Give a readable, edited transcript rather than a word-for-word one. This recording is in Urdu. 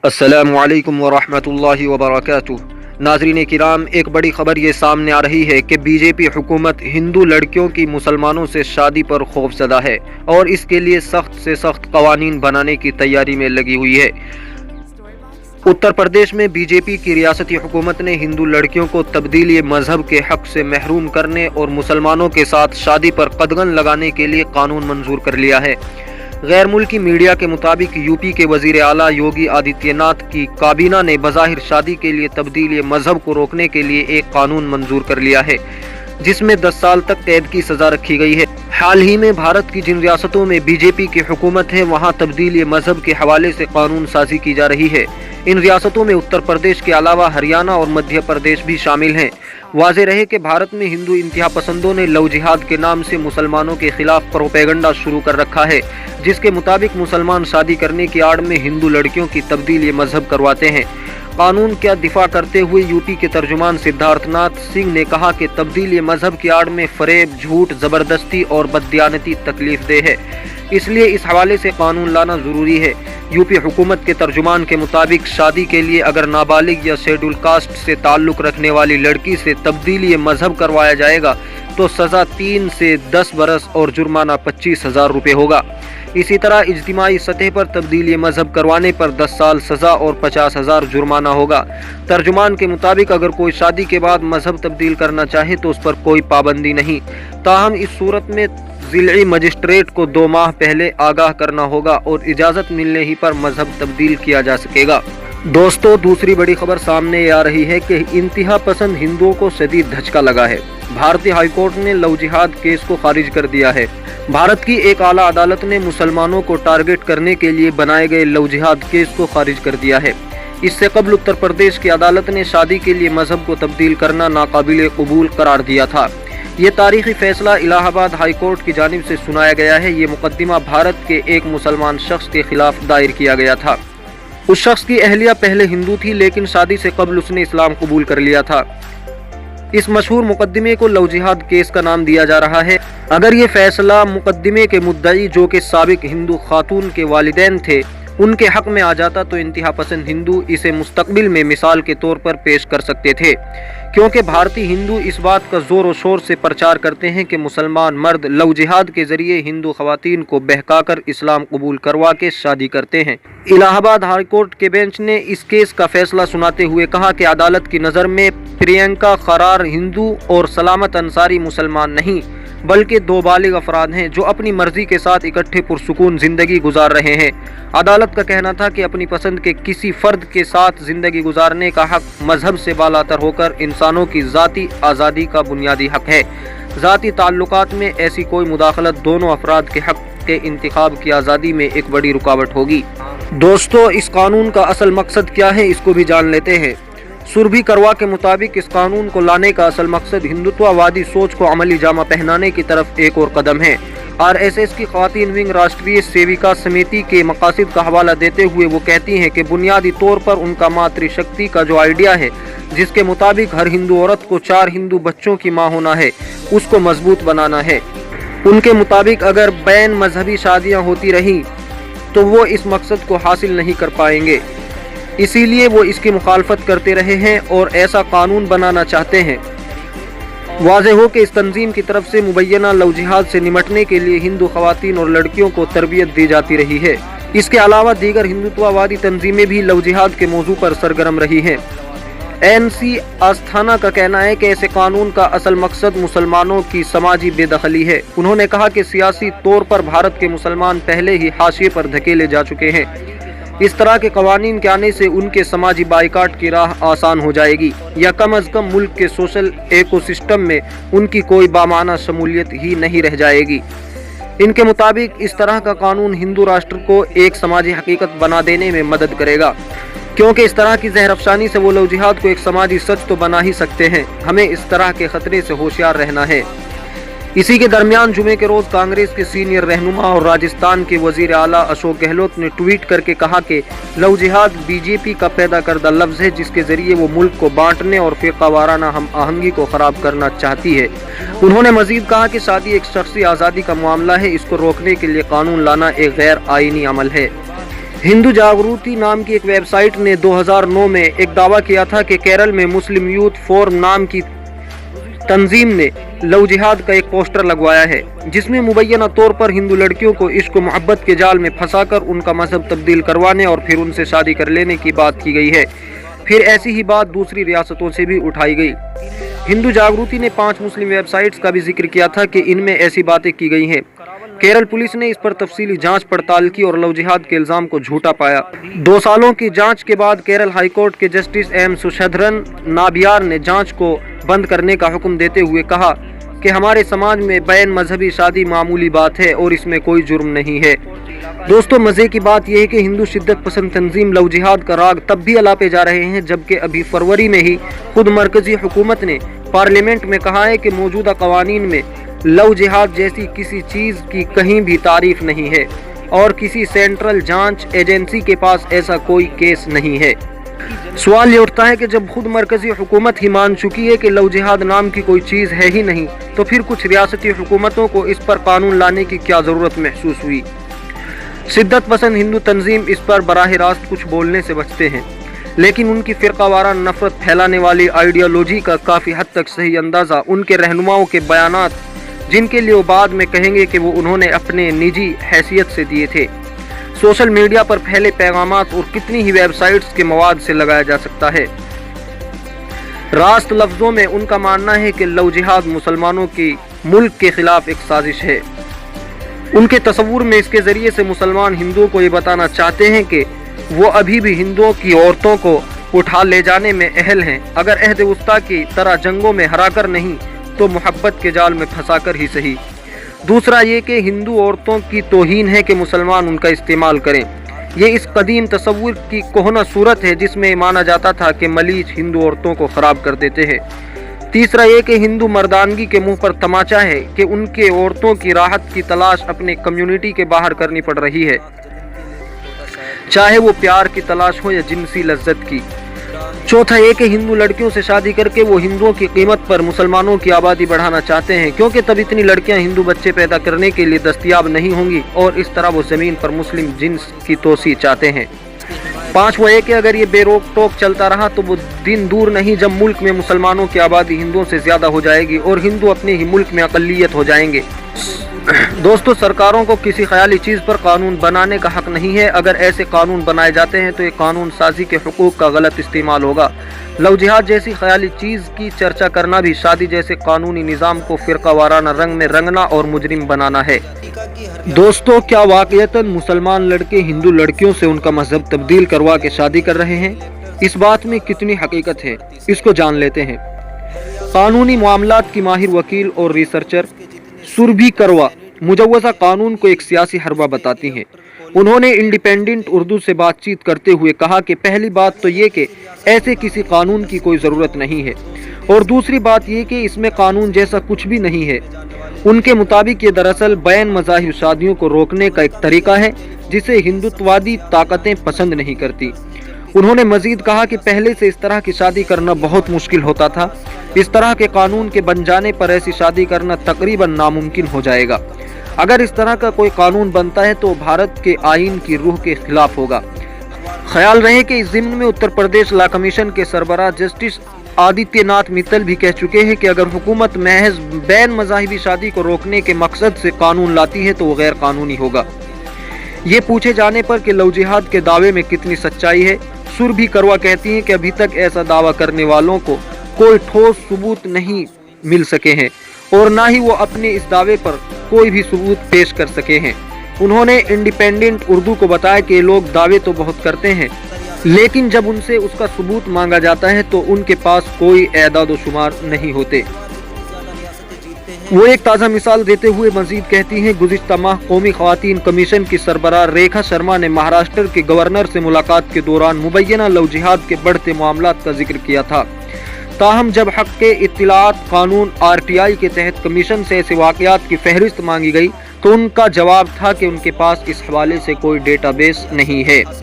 السلام علیکم ورحمۃ وبرکاتہ۔ ناظرین کرام، ایک بڑی خبر یہ سامنے آ رہی ہے کہ بی جے پی حکومت ہندو لڑکیوں کی مسلمانوں سے شادی پر خوف زدہ ہے اور اس کے لیے سخت سے سخت قوانین بنانے کی تیاری میں لگی ہوئی ہے۔ اتر پردیش میں بی جے پی کی ریاستی حکومت نے ہندو لڑکیوں کو تبدیلی مذہب کے حق سے محروم کرنے اور مسلمانوں کے ساتھ شادی پر قدغن لگانے کے لیے قانون منظور کر لیا ہے۔ غیر ملکی میڈیا کے مطابق یو پی کے وزیر اعلیٰ یوگی آدتیہ ناتھ کی کابینہ نے بظاہر شادی کے لیے تبدیلی مذہب کو روکنے کے لیے ایک قانون منظور کر لیا ہے، جس میں 10 سال تک قید کی سزا رکھی گئی ہے۔ حال ہی میں بھارت کی جن ریاستوں میں بی جے پی کی حکومت ہے، وہاں تبدیلی مذہب کے حوالے سے قانون سازی کی جا رہی ہے۔ ان ریاستوں میں اتر پردیش کے علاوہ ہریانہ اور مدھیہ پردیش بھی شامل ہیں۔ واضح رہے کہ بھارت میں ہندو انتہا پسندوں نے لو جہاد کے نام سے مسلمانوں کے خلاف پروپیگنڈا شروع کر رکھا ہے، جس کے مطابق مسلمان شادی کرنے کی آڑ میں ہندو لڑکیوں کی تبدیلی مذہب کرواتے ہیں۔ قانون کا دفاع کرتے ہوئے یو پی کے ترجمان سدھارتھ ناتھ سنگھ نے کہا کہ تبدیلی مذہب کی آڑ میں فریب، جھوٹ، زبردستی اور بددیانتی تکلیف دہ ہے، اس لیے اس حوالے سے قانون لانا ضروری ہے۔ یو پی حکومت کے ترجمان کے مطابق شادی کے لیے اگر نابالغ یا شیڈول کاسٹ سے تعلق رکھنے والی لڑکی سے تبدیلی مذہب کروایا جائے گا تو سزا 3 سے 10 برس اور جرمانہ 25,000 روپے ہوگا۔ اسی طرح اجتماعی سطح پر تبدیلی مذہب کروانے پر 10 سال سزا اور 50,000 جرمانہ ہوگا۔ ترجمان کے مطابق اگر کوئی شادی کے بعد مذہب تبدیل کرنا چاہے تو اس پر کوئی پابندی نہیں، تاہم اس صورت میں ضلعی مجسٹریٹ کو 2 ماہ پہلے آگاہ کرنا ہوگا اور اجازت ملنے ہی پر مذہب تبدیل کیا جا سکے گا۔ دوستو، دوسری بڑی خبر سامنے آ رہی ہے کہ انتہا پسند ہندوؤں کو شدید دھچکا لگا ہے۔ بھارتی ہائی کورٹ نے لو جہاد کیس کو خارج کر دیا ہے۔ بھارت کی ایک اعلیٰ عدالت نے مسلمانوں کو ٹارگٹ کرنے کے لیے بنائے گئے لو جہاد کیس کو خارج کر دیا ہے۔ اس سے قبل اتر پردیش کی عدالت نے شادی کے لیے مذہب کو تبدیل کرنا ناقابل قبول قرار دیا تھا۔ یہ تاریخی فیصلہ الہ آباد ہائی کورٹ کی جانب سے سنایا گیا ہے۔ یہ مقدمہ بھارت کے ایک مسلمان شخص کے خلاف دائر کیا گیا تھا۔ اس شخص کی اہلیہ پہلے ہندو تھی، لیکن شادی سے قبل اس نے اسلام قبول کر لیا تھا۔ اس مشہور مقدمے کو لو جہاد کیس کا نام دیا جا رہا ہے۔ اگر یہ فیصلہ مقدمے کے مدعی، جو کہ سابق ہندو خاتون کے والدین تھے، ان کے حق میں آ جاتا تو انتہا پسند ہندو اسے مستقبل میں مثال کے طور پر پیش کر سکتے تھے، کیونکہ بھارتی ہندو اس بات کا زور و شور سے پرچار کرتے ہیں کہ مسلمان مرد لو جہاد کے ذریعے ہندو خواتین کو بہکا کر اسلام قبول کروا کے شادی کرتے ہیں۔ الہ آباد ہائی کورٹ کے بینچ نے اس کیس کا فیصلہ سناتے ہوئے کہا کہ عدالت کی نظر میں پرینکا خرار ہندو اور سلامت انصاری مسلمان نہیں، بلکہ 2 بالغ افراد ہیں جو اپنی مرضی کے ساتھ اکٹھے پرسکون زندگی گزار رہے ہیں۔ عدالت کا کہنا تھا کہ اپنی پسند کے کسی فرد کے ساتھ زندگی گزارنے کا حق مذہب سے بالاتر ہو کر انسانوں کی ذاتی آزادی کا بنیادی حق ہے۔ ذاتی تعلقات میں ایسی کوئی مداخلت دونوں افراد کے حق کے انتخاب کی آزادی میں ایک بڑی رکاوٹ ہوگی۔ دوستو، اس قانون کا اصل مقصد کیا ہے، اس کو بھی جان لیتے ہیں۔ سربھی کروا کے مطابق اس قانون کو لانے کا اصل مقصد ہندوتوا وادی سوچ کو عملی جامہ پہنانے کی طرف ایک اور قدم ہے۔ آر ایس ایس کی خواتین ونگ راشٹریہ سیوکا سمیتی کے مقاصد کا حوالہ دیتے ہوئے وہ کہتی ہیں کہ بنیادی طور پر ان کا ماتری شکتی کا جو آئیڈیا ہے، جس کے مطابق ہر ہندو عورت کو 4 ہندو بچوں کی ماں ہونا ہے، اس کو مضبوط بنانا ہے۔ ان کے مطابق اگر بین مذہبی شادیاں ہوتی رہیں تو وہ اس مقصد کو حاصل نہیں کر پائیں گے، اسی لیے وہ اس کی مخالفت کرتے رہے ہیں اور ایسا قانون بنانا چاہتے ہیں۔ واضح ہو کہ اس تنظیم کی طرف سے مبینہ لو جہاد سے نمٹنے کے لیے ہندو خواتین اور لڑکیوں کو تربیت دی جاتی رہی ہے۔ اس کے علاوہ دیگر ہندوتوا وادی تنظیمیں بھی لو جہاد کے موضوع پر سرگرم رہی ہیں۔ این سی آستھانہ کا کہنا ہے کہ ایسے قانون کا اصل مقصد مسلمانوں کی سماجی بے دخلی ہے۔ انہوں نے کہا کہ سیاسی طور پر بھارت کے مسلمان پہلے ہی حاشیے پر دھکیلے جا چکے ہیں۔ اس طرح کے قوانین کے آنے سے ان کے سماجی بائیکاٹ کی راہ آسان ہو جائے گی، یا کم از کم ملک کے سوشل ایکو سسٹم میں ان کی کوئی بامعنی شمولیت ہی نہیں رہ جائے گی۔ ان کے مطابق اس طرح کا قانون ہندو راشٹر کو ایک سماجی حقیقت بنا دینے میں مدد کرے گا، کیونکہ اس طرح کی زہر افشانی سے وہ لو جہاد کو ایک سماجی سچ تو بنا ہی سکتے ہیں۔ ہمیں اس طرح کے خطرے سے ہوشیار رہنا ہے۔ اسی کے درمیان جمعے کے روز کانگریس کے سینئر رہنما اور راجستھان کے وزیر اعلیٰ اشوک گہلوت نے ٹویٹ کر کے کہا کہ لو جہاد بی جے پی کا پیدا کردہ لفظ ہے، جس کے ذریعے وہ ملک کو بانٹنے اور فرقہ وارانہ ہم آہنگی کو خراب کرنا چاہتی ہے۔ انہوں نے مزید کہا کہ شادی ایک شخصی آزادی کا معاملہ ہے، اس کو روکنے کے لیے قانون لانا ایک غیر آئینی عمل ہے۔ ہندو جاگروتی نام کی ایک ویب سائٹ نے 2009 میں ایک دعویٰ کیا تھا کہ کیرل میں مسلم یوتھ فورم نام کی تنظیم نے لو جہاد کا ایک پوسٹر لگوایا ہے، جس میں مبینہ طور پر ہندو لڑکیوں کو عشق و محبت کے جال میں پھنسا کر ان کا مذہب تبدیل کروانے اور پھر ان سے شادی کر لینے کی بات کی گئی ہے۔ پھر ایسی ہی بات دوسری ریاستوں سے بھی اٹھائی گئی۔ ہندو جاگروتی نے 5 مسلم ویب سائٹس کا بھی ذکر کیا تھا کہ ان میں ایسی باتیں کی گئی ہیں۔ کیرل پولیس نے اس پر تفصیلی جانچ پڑتال کی اور لو جہاد کے الزام کو جھوٹا پایا۔ 2 سالوں کی جانچ کے بعد کیرل ہائی کورٹ کے جسٹس ایم سشدھرن نابیار نے جانچ کو بند کرنے کا حکم دیتے ہوئے کہا کہ ہمارے سماج میں بین مذہبی شادی معمولی بات ہے اور اس میں کوئی جرم نہیں ہے۔ دوستو، مزے کی بات یہ ہے کہ ہندو شدت پسند تنظیم لو جہاد کا راگ تب بھی الاپے جا رہے ہیں جبکہ ابھی فروری میں ہی خود مرکزی حکومت نے پارلیمنٹ میں کہا ہے کہ موجودہ قوانین میں لو جہاد جیسی کسی چیز کی کہیں بھی تعریف نہیں ہے اور کسی سینٹرل جانچ ایجنسی کے پاس ایسا کوئی کیس نہیں ہے۔ سوال یہ اٹھتا ہے کہ جب خود مرکزی حکومت ہی مان چکی ہے کہ لو جہاد نام کی کوئی چیز ہے ہی نہیں، تو پھر کچھ ریاستی حکومتوں کو اس پر قانون لانے کی کیا ضرورت محسوس ہوئی؟ شدت پسند ہندو تنظیم اس پر براہ راست کچھ بولنے سے بچتے ہیں، لیکن ان کی فرقہ وارانہ نفرت پھیلانے والی آئیڈیالوجی کا کافی حد تک صحیح اندازہ ان کے رہنماؤں کے بیانات، جن کے لیے وہ بعد میں کہیں گے کہ وہ انہوں نے اپنے نجی حیثیت سے دیے تھے، سوشل میڈیا پر پھیلے پیغامات اور کتنی ہی ویب سائٹس کے مواد سے لگایا جا سکتا ہے۔ راست لفظوں میں ان کا ماننا ہے کہ لو جہاد مسلمانوں کی ملک کے خلاف ایک سازش ہے۔ ان کے تصور میں اس کے ذریعے سے مسلمان ہندوؤں کو یہ بتانا چاہتے ہیں کہ وہ ابھی بھی ہندوؤں کی عورتوں کو اٹھا لے جانے میں اہل ہیں، اگر عہد وسطیٰ کی طرح جنگوں میں ہرا کر نہیں تو محبت کے جال میں پھنسا کر ہی صحیح۔ دوسرا یہ کہ ہندو عورتوں کی توہین ہے کہ مسلمان ان کا استعمال کریں۔ یہ اس قدیم تصور کی کہنہ صورت ہے جس میں مانا جاتا تھا کہ ملیچ ہندو عورتوں کو خراب کر دیتے ہیں۔ تیسرا یہ کہ ہندو مردانگی کے منہ پر تماچا ہے کہ ان کے عورتوں کی راحت کی تلاش اپنے کمیونٹی کے باہر کرنی پڑ رہی ہے، چاہے وہ پیار کی تلاش ہو یا جنسی لذت کی۔ چوتھا یہ کہ ہندو لڑکیوں سے شادی کر کے وہ ہندوؤں کی قیمت پر مسلمانوں کی آبادی بڑھانا چاہتے ہیں، کیونکہ تب اتنی لڑکیاں ہندو بچے پیدا کرنے کے لیے دستیاب نہیں ہوں گی اور اس طرح وہ زمین پر مسلم جنس کی توسیع چاہتے ہیں۔ پانچواں یہ کہ اگر یہ بے روک ٹوک چلتا رہا تو وہ دن دور نہیں جب ملک میں مسلمانوں کی آبادی ہندوؤں سے زیادہ ہو جائے گی اور ہندو اپنے ہی ملک میں اقلیت ہو جائیں گے۔ دوستو، سرکاروں کو کسی خیالی چیز پر قانون بنانے کا حق نہیں ہے۔ اگر ایسے قانون بنائے جاتے ہیں تو یہ قانون سازی کے حقوق کا غلط استعمال ہوگا۔ لو جہاد جیسی خیالی چیز کی چرچا کرنا بھی شادی جیسے قانونی نظام کو فرقہ وارانہ رنگ میں رنگنا اور مجرم بنانا ہے۔ دوستو، کیا واقعتاً مسلمان لڑکے ہندو لڑکیوں سے ان کا مذہب تبدیل کروا کے شادی کر رہے ہیں؟ اس بات میں کتنی حقیقت ہے، اس کو جان لیتے ہیں۔ قانونی معاملات کی ماہر وکیل اور ریسرچر سربھی کروا مجوزہ قانون کو ایک سیاسی حربہ بتاتی ہیں۔ انہوں نے انڈیپینڈنٹ اردو سے بات چیت کرتے ہوئے کہا کہ پہلی بات تو یہ کہ ایسے کسی قانون کی کوئی ضرورت نہیں ہے، اور دوسری بات یہ کہ اس میں قانون جیسا کچھ بھی نہیں ہے۔ ان کے مطابق یہ دراصل بین مذاہب شادیوں کو روکنے کا ایک طریقہ ہے جسے ہندوتوادی طاقتیں پسند نہیں کرتی۔ انہوں نے مزید کہا کہ پہلے سے اس طرح کی شادی کرنا بہت مشکل ہوتا تھا، اس طرح کے قانون کے بن جانے پر ایسی شادی کرنا تقریباً ناممکن ہو جائے گا۔ اگر اس طرح کا کوئی قانون بنتا ہے تو بھارت کے آئین کی روح کے خلاف ہوگا۔ خیال رہے کہ اس ضمن میں اتر پردیش لا کمیشن کے سربراہ جسٹس آدتیہ ناتھ متل بھی کہہ چکے ہیں کہ اگر حکومت محض بین مذاہبی شادی کو روکنے کے مقصد سے قانون لاتی ہے تو وہ غیر قانونی ہوگا۔ یہ پوچھے جانے پر کہ لو جہاد کے دعوے میں کتنی سچائی ہے، سربھی کروا کہتی ہیں کہ ابھی تک ایسا دعویٰ کرنے والوں کو کوئی ٹھوس ثبوت نہیں مل سکے ہیں اور نہ ہی وہ اپنے اس دعوے پر کوئی بھی ثبوت پیش کر سکے ہیں۔ انہوں نے انڈیپینڈنٹ اردو کو بتایا کہ لوگ دعوے تو بہت کرتے ہیں، لیکن جب ان سے اس کا ثبوت مانگا جاتا ہے تو ان کے پاس کوئی اعداد و شمار نہیں ہوتے۔ وہ ایک تازہ مثال دیتے ہوئے مزید کہتی ہیں، گزشتہ ماہ قومی خواتین کمیشن کی سربراہ ریکھا شرما نے مہاراشٹر کے گورنر سے ملاقات کے دوران مبینہ لو جہاد کے بڑھتے معاملات کا ذکر کیا تھا۔ تاہم جب حق کے اطلاعات قانون RTI کے تحت کمیشن سے ایسے واقعات کی فہرست مانگی گئی تو ان کا جواب تھا کہ ان کے پاس اس حوالے سے کوئی ڈیٹا بیس نہیں ہے۔